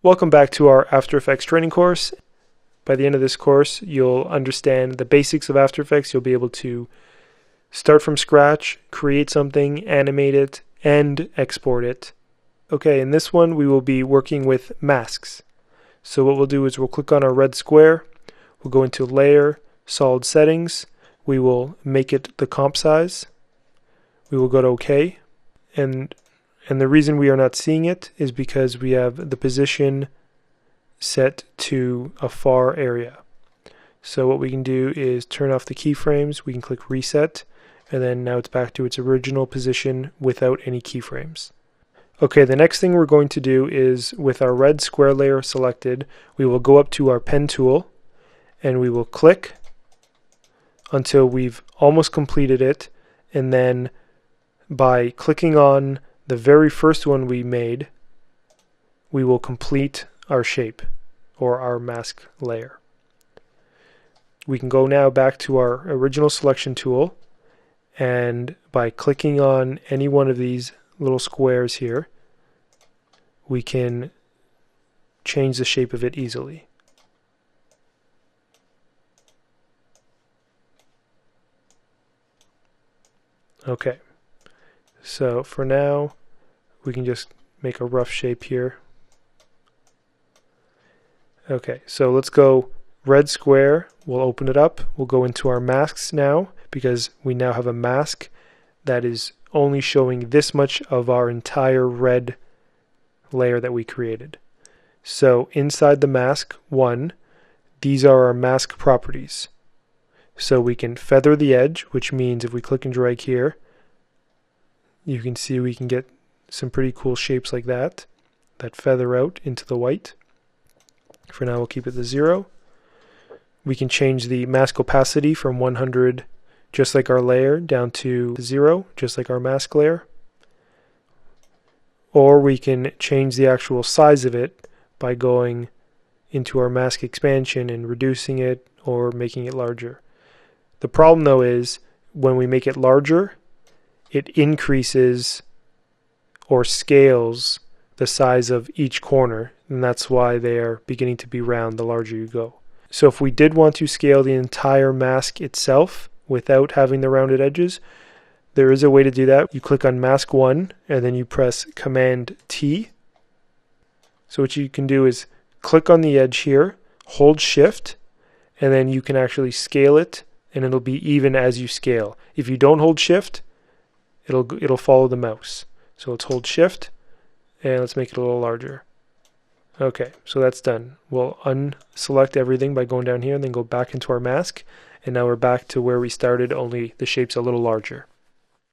Welcome back to our After Effects training course. By the end of this course, you'll understand the basics of After Effects. You'll be able to start from scratch, create something, animate it, and export it. Okay, in this one we will be working with masks. So what we'll do is we'll click on our red square, we'll go into Layer, Solid Settings, we will make it the comp size, we will go to OK, and the reason we are not seeing it is because we have the position set to a far area. So what we can do is turn off the keyframes, we can click reset, and then now it's back to its original position without any keyframes. Okay, the next thing we're going to do is with our red square layer selected, we will go up to our pen tool and we will click until we've almost completed it, and then by clicking on the very first one we made, we will complete our shape or our mask layer. We can go now back to our original selection tool, and by clicking on any one of these little squares here, we can change the shape of it easily. Okay, so for now we can just make a rough shape here. Okay, so let's go red square, we'll open it up, we'll go into our masks now because we now have a mask that is only showing this much of our entire red layer that we created. So inside the mask 1, these are our mask properties. So we can feather the edge, which means if we click and drag here, you can see we can get some pretty cool shapes like that feather out into the white. For now we'll keep it to 0. We can change the mask opacity from 100, just like our layer, down to 0, just like our mask layer. Or we can change the actual size of it by going into our mask expansion and reducing it or making it larger. The problem though is when we make it larger, it increases or scales the size of each corner, and that's why they are beginning to be round the larger you go. So if we did want to scale the entire mask itself without having the rounded edges, there is a way to do that. You click on mask 1 and then you press Command T. So what you can do is click on the edge here, hold Shift, and then you can actually scale it, and it'll be even as you scale. If you don't hold Shift, it'll follow the mouse. So let's hold Shift and let's make it a little larger. Okay, so that's done. We'll unselect everything by going down here and then go back into our mask, and now we're back to where we started, only the shape's a little larger.